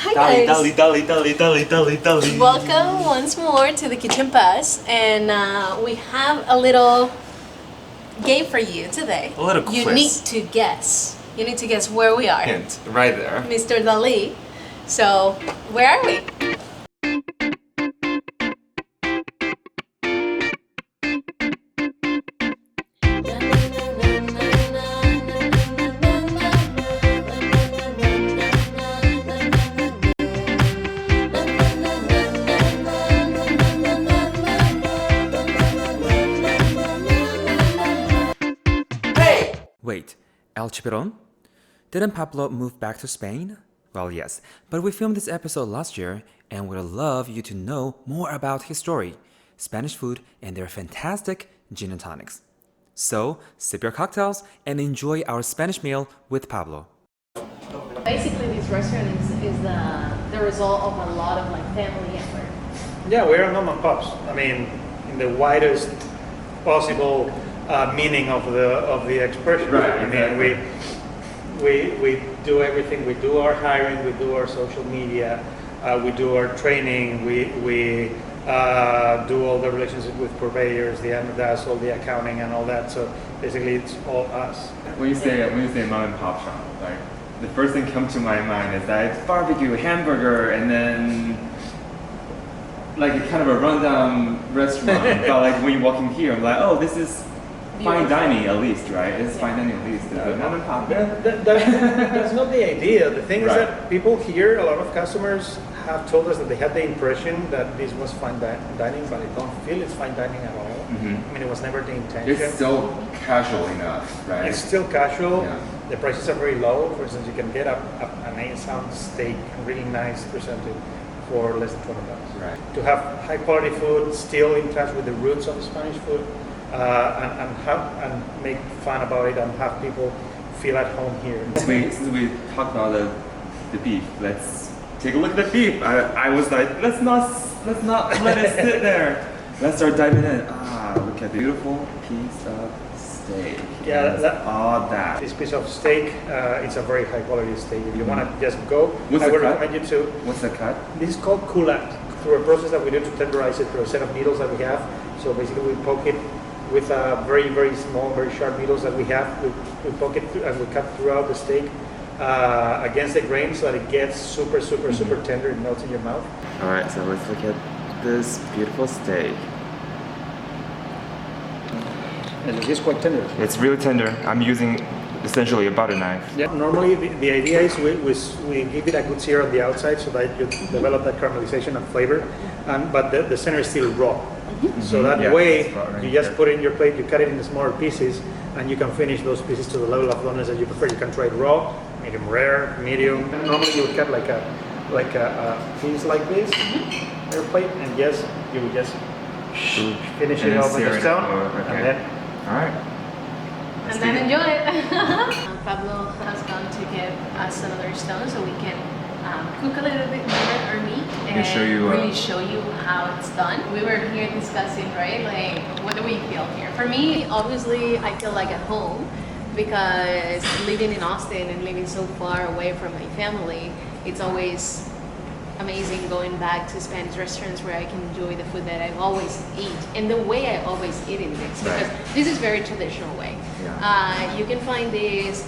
Hi guys! Dali. Welcome once more to the Kitchen Pass, and we have a little game for you today. A little quiz. You need to guess. You need to guess where we are. Hint, right there. Mr. Dali. So, where are we? Wait, El Chipirón? Didn't Pablo move back to Spain? Well, yes, but we filmed this episode last year and would love you to know more about his story, Spanish food, and their fantastic gin and tonics. So, sip your cocktails and enjoy our Spanish meal with Pablo. Basically, this restaurant is the result of a lot of family effort. Yeah, we're mom and pops. I mean, in the widest possible meaning of the expression. Right, I mean, we do everything. We do our hiring. We do our social media. We do our training. We do all the relationship with purveyors. The Anna does all the accounting and all that. So basically, it's all us. When you say mom and pop shop, like the first thing comes to my mind is that it's barbecue, hamburger, and then like a kind of a rundown restaurant. But like when you walk in here, I'm like, oh, this is fine dining at least, right? It's fine dining at least. Mom and pop. That's not the idea. The thing Right. is that people here, a lot of customers have told us that they had the impression that this was fine dining, but I don't feel it's fine dining at all. I mean, it was never the intention. It's still casual enough, right? It's still casual. Yeah. The prices are very low. For instance, you can get an 8-ounce steak, really nice presented, for less than $20. Right. To have high quality food, still in touch with the roots of Spanish food, and make fun about it and have people feel at home here. Since we talked about the beef, let's take a look at the beef. I was like, let's not let it sit there. Let's start diving in. Look at the beautiful piece of steak. Yeah, And that- all that. This piece of steak, it's a very high quality steak. If you want to just go, What's I the would cut? recommend you to. What's the cut? This is called coulant, through a process that we do to tenderize it through a set of needles that we have. So basically, we poke it with very, very small, very sharp needles that we have. We poke it and we cut throughout the steak against the grain so that it gets super tender. It melts in your mouth. All right, so let's look at this beautiful steak. And it is quite tender. It's really tender. I'm using essentially a butter knife. Yeah. Normally, the idea is we give it a good sear on the outside so that you develop that caramelization and flavor, but the center is still raw. So that Yeah, way, it's raw right you just here. put it in your plate, you cut it into smaller pieces, and you can finish those pieces to the level of doneness that you prefer. You can try it raw, medium rare, medium. Normally, you would cut like a piece like this on your plate, and yes, you would just finish And it then off with sear the it. stone, Oh, okay. and then. All right. And then enjoy it. Pablo has gone to get us another stone so we can cook a little bit more our meat and show you, really show you how it's done. We were here discussing, right? Like, what do we feel here? For me, obviously, I feel like at home because living in Austin and living so far away from my family, it's always amazing going back to Spanish restaurants where I can enjoy the food that I always eat and the way I always eat in this, because Right. this is very traditional way. Yeah. You can find this,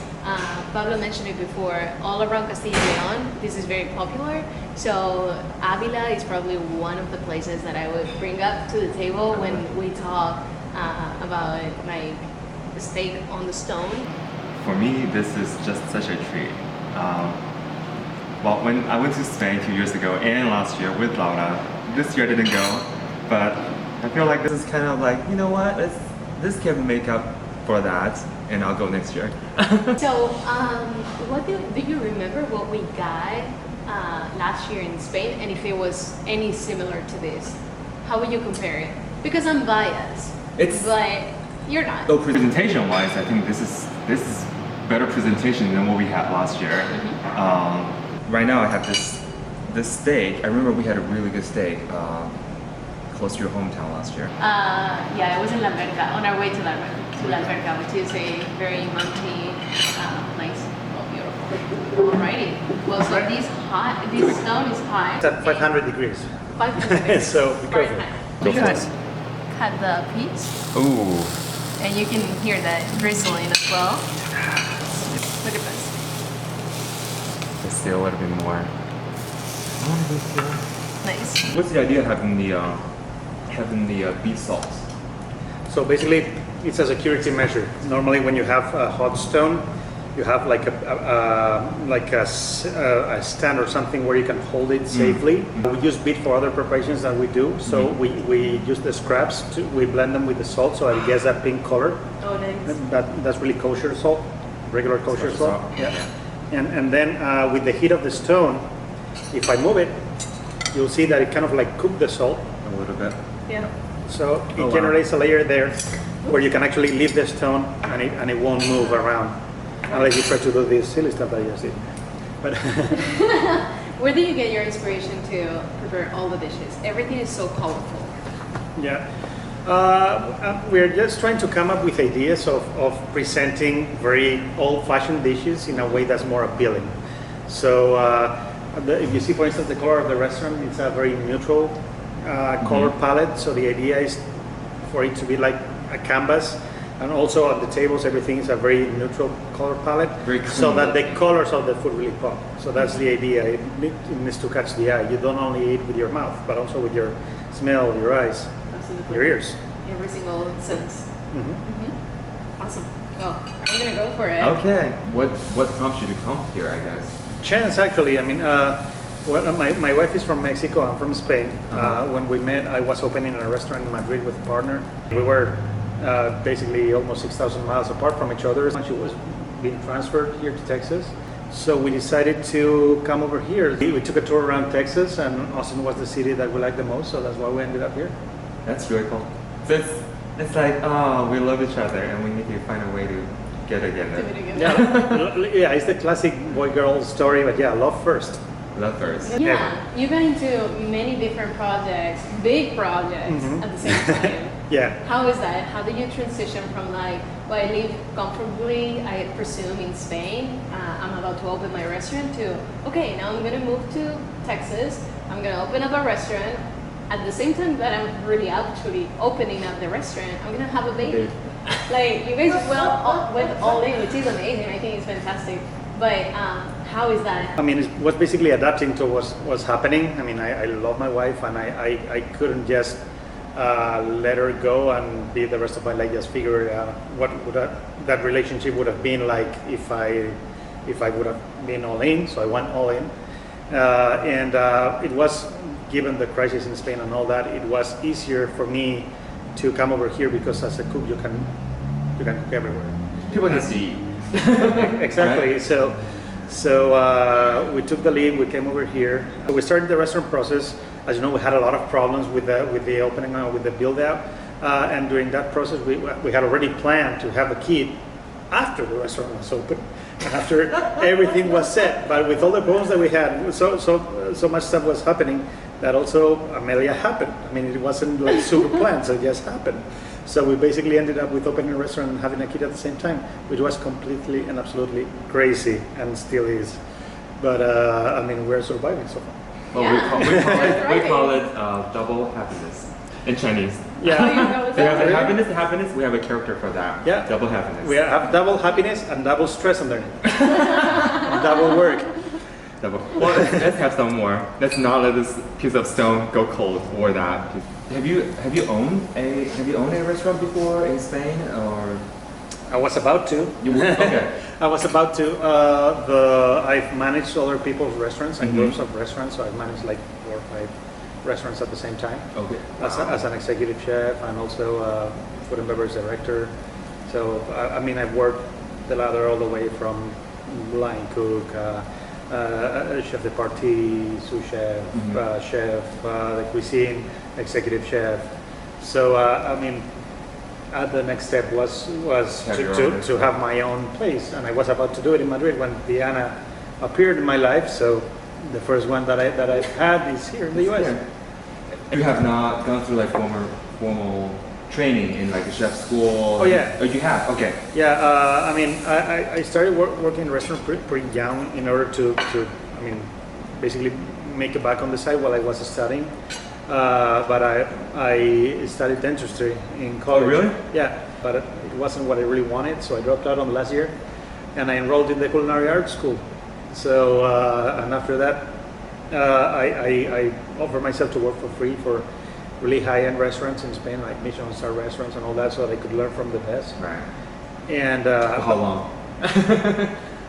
Pablo mentioned it before, all around Castilla y León. This is very popular. So Avila is probably one of the places that I would bring up to the table when we talk about my steak on the stone. For me, this is just such a treat. Well, when I went to Spain 2 years ago and last year with Laura, this year I didn't go, but I feel like this is kind of like, you know what, this can make up for that, and I'll go next year. So, what do you remember what we got last year in Spain, and if it was any similar to this? How would you compare it? Because I'm biased, but you're not. So presentation-wise, I think this is better presentation than what we had last year. Right now I have this steak. I remember we had a really good steak close to your hometown last year. Yeah, it was in La Alberca, on our way to La Alberca, which is a very mountainy place. Oh, beautiful. Alrighty. Well, so this stone is hot. It's at 500 degrees. 500 degrees. So be careful. Fahrenheit. Go You for just it. cut the piece, Ooh. and you can hear that drizzling as well. Look at this. Let's see a little bit more. Nice. What's the idea of having the beef salt? So basically, it's a security measure. Normally, when you have a hot stone, you have like a stand or something where you can hold it safely. We use beet for other preparations that we do. So we use the scraps. We blend them with the salt, so it gets that pink color. Oh, nice. That's really kosher salt, regular kosher salt. salt. Yeah. And then with the heat of the stone, if I move it, you'll see that it kind of like cooked the salt. A little bit. Yeah. So it Oh, wow. generates a layer there where you can actually leave the stone and it won't move around unless you try to do this silly stuff that you see. But Where do you get your inspiration to prepare all the dishes? Everything is so colorful. yeah, we're just trying to come up with ideas of presenting very old-fashioned dishes in a way that's more appealing. So if you see, for instance, the color of the restaurant, it's a very neutral color palette. So the idea is for it to be like a canvas, and also on the tables, everything is a very neutral color palette, Very so that the clean. colors of the food really pop. So that's the idea. It needs to catch the eye. You don't only eat with your mouth, but also with your smell, your eyes, Absolutely. your ears. Every single sense. Mhm. Awesome. Well, I'm gonna go for it. Okay. What prompted you to come here, I guess? Chance, actually. I mean, well, my wife is from Mexico. I'm from Spain. When we met, I was opening a restaurant in Madrid with a partner. We were basically almost 6,000 miles apart from each other. She was being transferred here to Texas. So we decided to come over here. We took a tour around Texas, and Austin was the city that we liked the most, so that's why we ended up here. That's really cool. So it's like, oh, we love each other and we need to find a way to get together. Yeah, it's the classic boy-girl story, but yeah, love first. Love first. Yeah, you got into many different projects, big projects at the same time. Yeah. How is that? How did you transition from like, well, I live comfortably, I presume, in Spain, I'm about to open my restaurant, to, okay, now I'm gonna move to Texas, I'm gonna open up a restaurant. At the same time that I'm really actually opening up the restaurant, I'm gonna have a baby. Like, you guys went all in, which is amazing. I think it's fantastic. But how is that? I mean, it was basically adapting to what's happening. I mean, I love my wife, and I couldn't just let her go and be the rest of my life just figure it out what would that relationship would have been like if I would have been all in. So I went all in, and it was, given the crisis in Spain and all that, it was easier for me to come over here because as a cook you can cook everywhere. People can see. Exactly. Right? So we took the lead. We came over here. We started the restaurant process. As you know, we had a lot of problems with the opening, with the build out, and during that process, we had already planned to have a kid after the restaurant was open, and after everything was set. But with all the problems that we had, so much stuff was happening that also Amelia happened. I mean, it wasn't like super planned, so it just happened. So we basically ended up with opening a restaurant and having a kid at the same time, which was completely and absolutely crazy, and still is. But I mean, we're surviving so far. Well, Yeah. we call it double happiness in Chinese. Yeah, We have the happiness. We have a character for that. Yeah. Double happiness. we have double happiness and double stress underneath. And double work. Double. Well, let's have some more. Let's not let this piece of stone go cold or that. Have you owned a restaurant before in Spain or? I was about to. Okay. I was about to. I've managed other people's restaurants and groups of restaurants, so I've managed like 4 or 5 restaurants at the same time. Okay. As an executive chef and also food and beverage director. So I mean, I've worked the ladder all the way from line cook, chef de partie, sous chef, chef, the cuisine, executive chef. So I mean, the next step was to have my own place, and I was about to do it in Madrid when Diana appeared in my life. So the first one that I've had is here in the U.S. You have not gone through like formal training in like a chef school? Oh, yeah. Oh, you have? Okay. Yeah, I mean, I started working in restaurant pretty young in order to, I mean, basically make it back on the side while I was studying. But I studied dentistry in college. Oh, really? Yeah, but it wasn't what I really wanted, so I dropped out on the last year, and I enrolled in the Culinary Arts School. So, and after that, I offered myself to work for free for really high-end restaurants in Spain, like Michelin star restaurants and all that, so that I could learn from the best. Right. And For how long?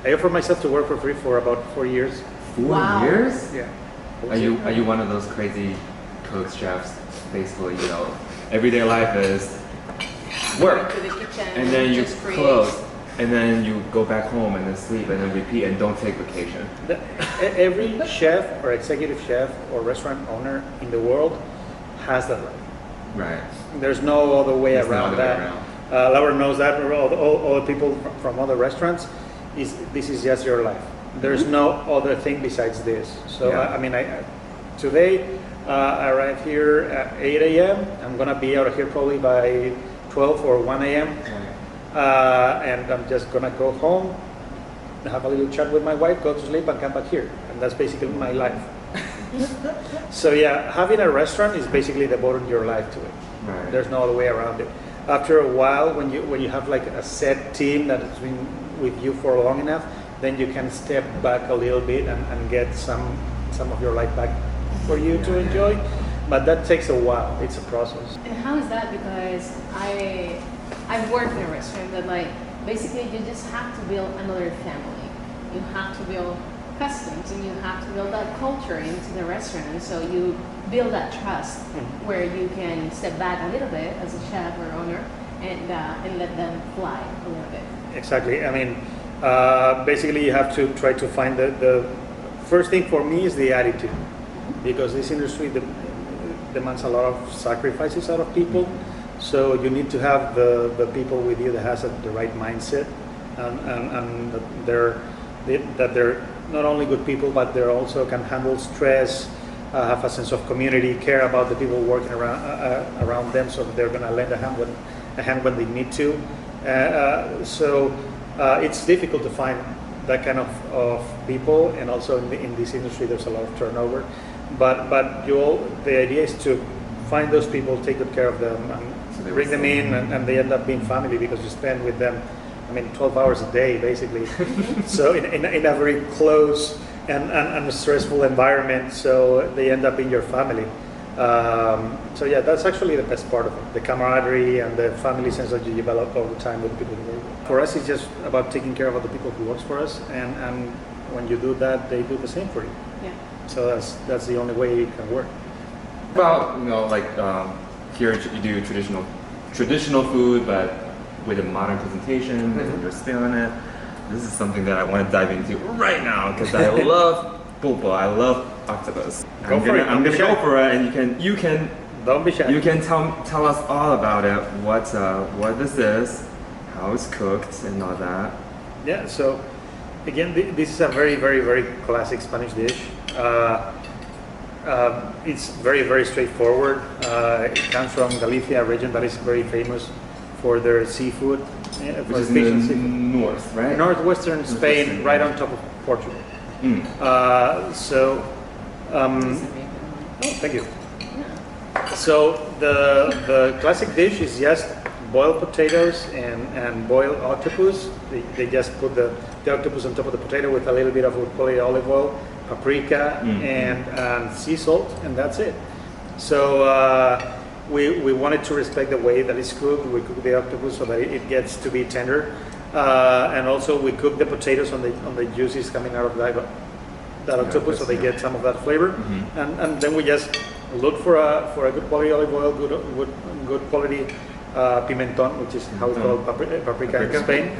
I offered myself to work for free for about 4 years. 4 Wow. years? Yeah. Are you one of those crazy cooks, chefs? Basically, you know, everyday life is work, To the kitchen, and then you just create. close, and then you go back home and then sleep and then repeat and don't take vacation. Every chef or executive chef or restaurant owner in the world has that life. Right. There's no other way There's no around other way that. around. Laura knows that. All the people from other restaurants, this is just your life. There's no other thing besides this. So Yeah. I mean, today I arrived here at 8 a.m. I'm gonna be out of here probably by 12 or 1 a.m. And I'm just gonna go home, have a little chat with my wife, go to sleep, and come back here. And that's basically my life. So yeah, having a restaurant is basically devoting your life to it. Right. There's no other way around it. After a while, when you have like a set team that has been with you for long enough, then you can step back a little bit and get some of your life back for you to enjoy. But that takes a while. It's a process. And how is that? Because I've worked in a restaurant that like basically you just have to build another family. You have to build customs and you have to build that culture into the restaurant. And so you build that trust where you can step back a little bit as a chef or owner and let them fly a little bit. Exactly. I mean, basically you have to try to find the first thing for me is the attitude, because this industry demands a lot of sacrifices out of people. So you need to have the people with you that has the right mindset, and that they're not only good people, but they also can handle stress, have a sense of community, care about the people working around them, so that they're going to lend a hand when they need to. So it's difficult to find that kind of people, and also in this industry there's a lot of turnover. But the idea is to find those people, take good care of them, and bring them in, and they end up being family because you spend with them, I mean, 12 hours a day basically. So in a very close and stressful environment, so they end up in your family. So yeah, that's actually the best part of it, the camaraderie and the family sense that you develop over time with people you work with. For us, it's just about taking care of other people who works for us, and when you do that, they do the same for you. Yeah. So that's the only way it can work. About, you know, like here you do traditional food, but with a modern presentation and your spin on it. This is something that I want to dive into right now because I love pulpo. I love octopus. I'm gonna go for it, and you can Don't be shy. you can tell us all about it. What this is, how it's cooked, and all that. Yeah, so again, this is a very, very, very classic Spanish dish. It's very, very straightforward. It comes from Galicia region that is very famous for their seafood, Which is in the north, right? Northwestern Spain, right on top of Portugal. Thank you. So the classic dish is just boiled potatoes and boiled octopus. They just put the octopus on top of the potato with a little bit of good quality olive oil, paprika, and sea salt, and that's it. So we wanted to respect the way that it's cooked. We cook the octopus so that it gets to be tender, and also we cook the potatoes on the juices coming out of that octopus, so they get some of that flavor, and then we just look for a good quality olive oil, good quality pimentón, which is how we call paprika in Spain.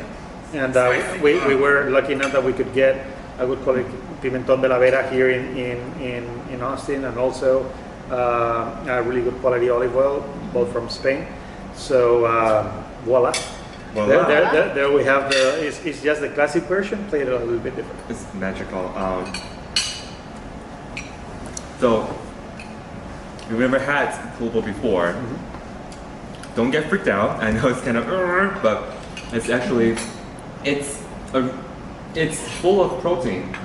And we were lucky enough that we could get a good quality pimentón de la Vera here in Austin, and also a really good quality olive oil, both from Spain. So voila. There we have it's just the classic version, played a little bit different. It's magical. So, we've never had pulpo before. don't get freaked out. I know it's kind of, but it's actually, it's full of protein.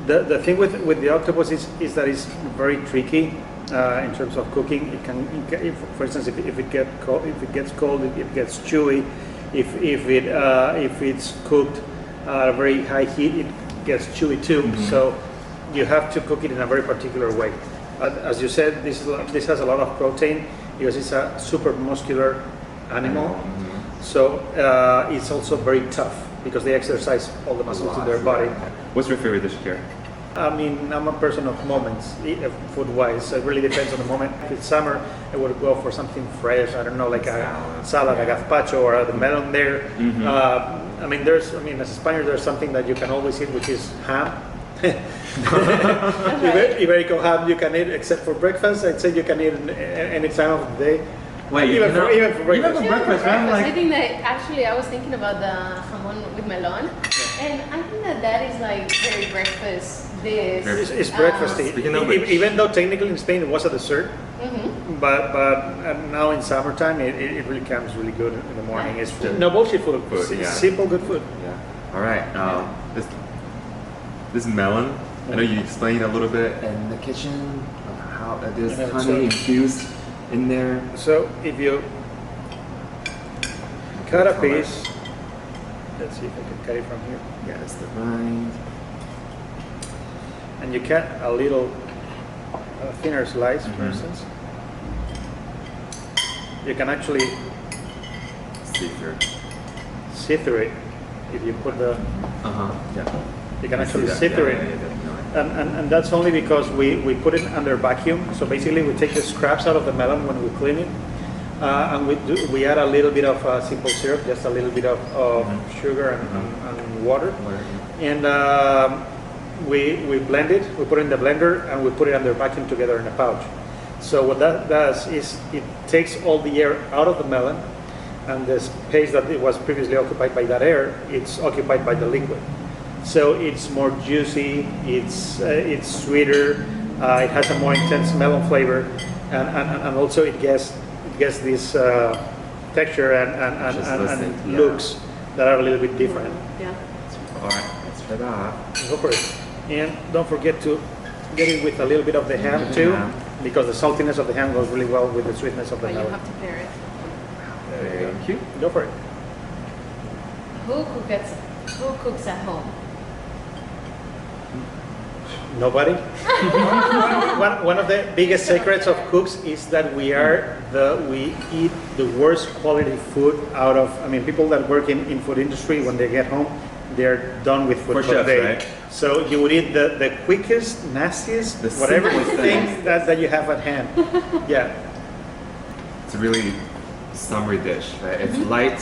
The thing with the octopus is that it's very tricky in terms of cooking. If, for instance, if it gets cold, it gets chewy. If it's cooked at a very high heat, it gets chewy too. So you have to cook it in a very particular way. As you said, this has a lot of protein because it's a super muscular animal. So it's also very tough because they exercise all the muscles in their body. What's your favorite dish here? I mean, I'm a person of moments, food-wise. So it really depends on the moment. If it's summer, I would go for something fresh. I don't know, like a salad, a gazpacho, or the melon there. I mean, as a Spaniard, there's something that you can always eat, which is ham. Iberico ham you can eat except for breakfast. I'd say you can eat any time of the day. Wait, even for breakfast. breakfast, right? Like, I think that actually I was thinking about the jamon with melon, and I think that is like very breakfast dish. It's breakfasty. Speaking of which- Even though technically in Spain it was a dessert, but now in summertime it really comes really good in the morning. It's no bullshit food. It's simple good food. yeah. All right. This melon. I know you explained a little bit in the kitchen of how there's honey infused in there. So if you cut a piece, let's see if I can cut it from here. Yeah, that's the rind. And you cut a little thinner slice, for instance. You can actually see through it if you put the. Yeah. You can actually see through it. And that's only because we put it under vacuum. So basically we take the scraps out of the melon when we clean it. And we add a little bit of simple syrup, just a little bit of sugar and water. And we blend it, we put it in the blender, and we put it under vacuum together in a pouch. So what that does is it takes all the air out of the melon, and the space that it was previously occupied by that air, it's occupied by the liquid. So it's more juicy, it's sweeter, it has a more intense melon flavor, and also it gets this texture and looks that are a little bit different. Yeah. All right, let's try that. Go for it. And don't forget to get it with a little bit of the ham too, because the saltiness of the ham goes really well with the sweetness of the But you melon. have to pair it. Thank you. Go for it. Who cooks at home? Nobody. One of the biggest secrets of cooks is that we eat the worst quality food out of. I mean, people that work in food industry, when they get home, they're done with food for the day. Right? So you would eat the quickest, nastiest, whatever thing that you have at hand. Yeah. It's a really summery dish. Right? It's light.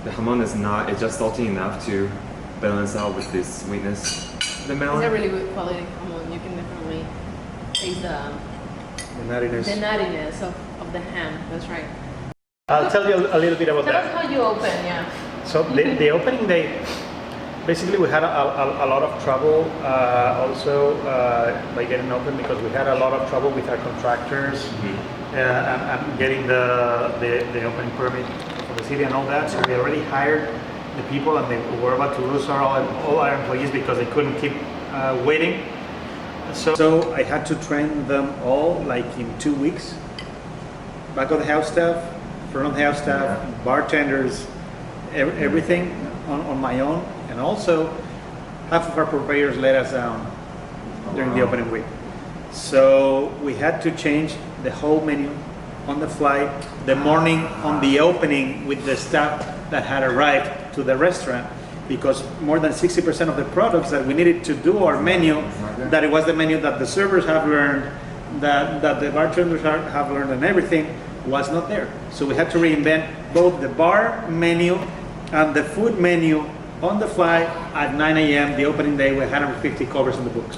The jamon is not. It's just salty enough to balance out with this sweetness. The melon. It's a really good quality jamon. You can definitely taste the nuttiness of the ham. That's right. I'll tell you a little bit about Tell that. us how you open, yeah. So the opening day, basically we had a lot of trouble also by getting open because we had a lot of trouble with our contractors and getting the opening permit for the city and all that. So we already hired the people and they were about to lose all our employees because they couldn't keep waiting. So I had to train them all like in 2 weeks. Back of the house staff, front of the house staff, bartenders, everything on my own. And also half of our purveyors let us down during the opening week. So we had to change the whole menu on the fly the morning on the opening with the staff that had arrived to the restaurant, because more than 60% of the products that we needed to do our menu, that it was the menu that the servers have learned, that the bartenders have learned, and everything was not there. So we had to reinvent both the bar menu and the food menu on the fly at 9 a.m. the opening day with 150 covers in the books.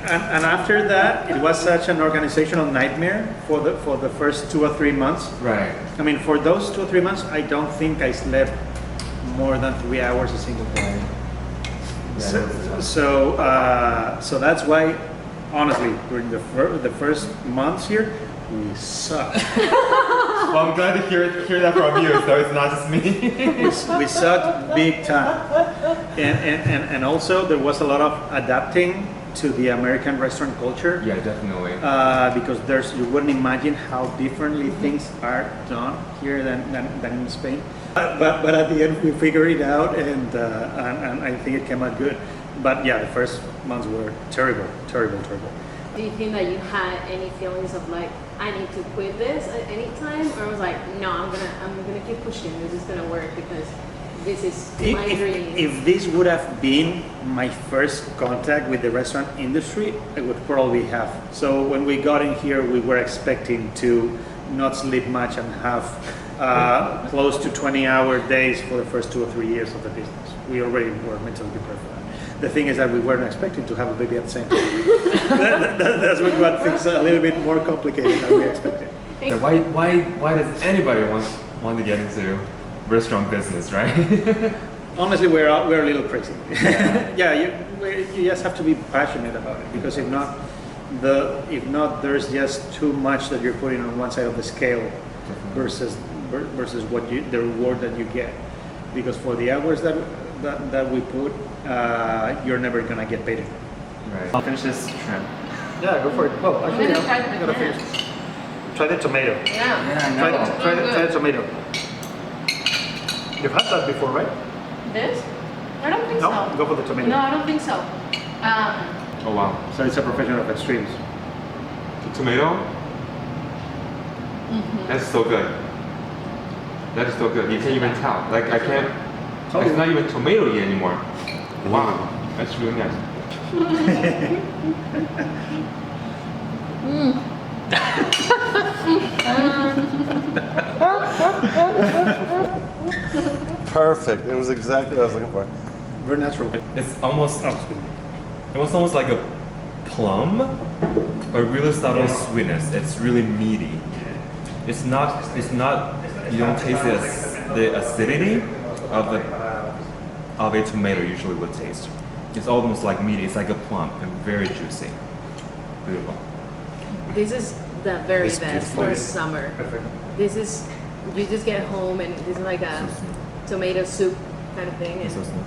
And after that, it was such an organizational nightmare for the first 2 or 3 months. Right. I mean, for those 2 or 3 months, I don't think I slept more than 3 hours a single day. So that's why, honestly, during the first months here, we suck. Well, I'm glad to hear that from you, so it's not just me. We sucked big time. And also there was a lot of adapting to the American restaurant culture. Yeah, definitely. Because you wouldn't imagine how differently things are done here than in Spain. But at the end we figured it out, and I think it came out good. But yeah, the first months were terrible. Do you think that you had any feelings of like, I need to quit this at any time, or was like, no, I'm gonna keep pushing. This is gonna work because this is my dream. If this would have been my first contact with the restaurant industry, I would probably have. So when we got in here, we were expecting to not sleep much and have close to 20-hour days for the first 2 or 3 years of the business. We already were mentally prepared for that. The thing is that we weren't expecting to have a baby at the same time. That's what got things a little bit more complicated than we expected. So why does anybody want to get into restaurant business, right? Honestly, we're a little crazy. Yeah, you just have to be passionate about it, because if not, there's just too much that you're putting on one side of the scale versus what the reward that you get. Because for the hours that we put, you're never gonna get paid. Right. I'll finish this shrimp. Yeah, go for it. Well, actually, gonna try the I gotta banana. finish. Try the tomato. Yeah. Try the tomato. You've had that before, right? This? I don't think No, so. go for the tomato. No, I don't think so. Oh wow. So it's a professional of extremes. The tomato? That's so good. That is so good. You can't even tell. Like I can't. It's not even tomato anymore. Wow, that's really nice. Perfect. It was exactly what I was looking for. Very natural. It's almost Oh, excuse me. it was almost like a plum, a really subtle sweetness. It's really meaty. It's not. You don't taste the acidity of a tomato usually would taste. It's almost like meaty. It's like a plum and very juicy. Beautiful. This is the very It's best beautiful. for summer. Perfect. This is, you just get home and this is like a tomato soup kind of thing. And So smooth.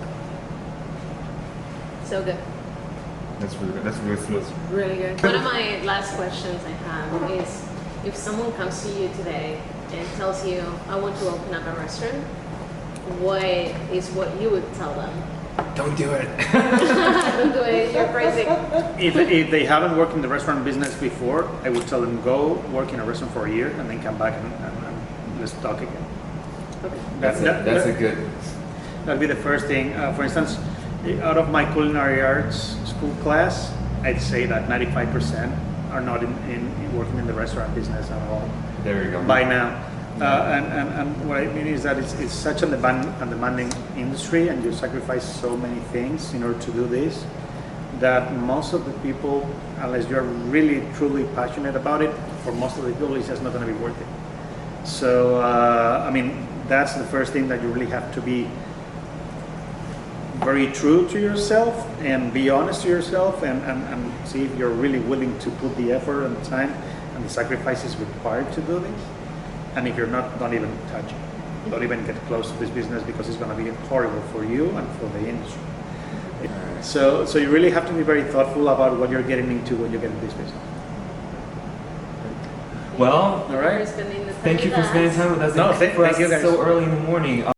so good. That's really good. That's really smooth. Really good. One of my last questions I have is, if someone comes to you today and tells you, I want to open up a restaurant, what is what you would tell them? Don't do it. Don't do it, you're crazy. If they haven't worked in the restaurant business before, I would tell them go work in a restaurant for a year and then come back and let's talk again. Okay. That's a good. That'd be the first thing. For instance, out of my culinary arts school class, I'd say that 95% are not in working in the restaurant business at all There you go. by now. And what I mean is that it's such a demanding industry, and you sacrifice so many things in order to do this, that most of the people, unless you're really truly passionate about it, for most of the people it's just not going to be worth it. So I mean, that's the first thing, that you really have to be very true to yourself and be honest to yourself, and see if you're really willing to put the effort and the time and the sacrifices required to do this. And if you're not, don't even touch it. Don't even get close to this business, because it's going to be horrible for you and for the industry. So you really have to be very thoughtful about what you're getting into when you get into this business. Well, All right. Spending the time thank you with for us. spending time with us. No, and thank for you us guys. so early in the morning.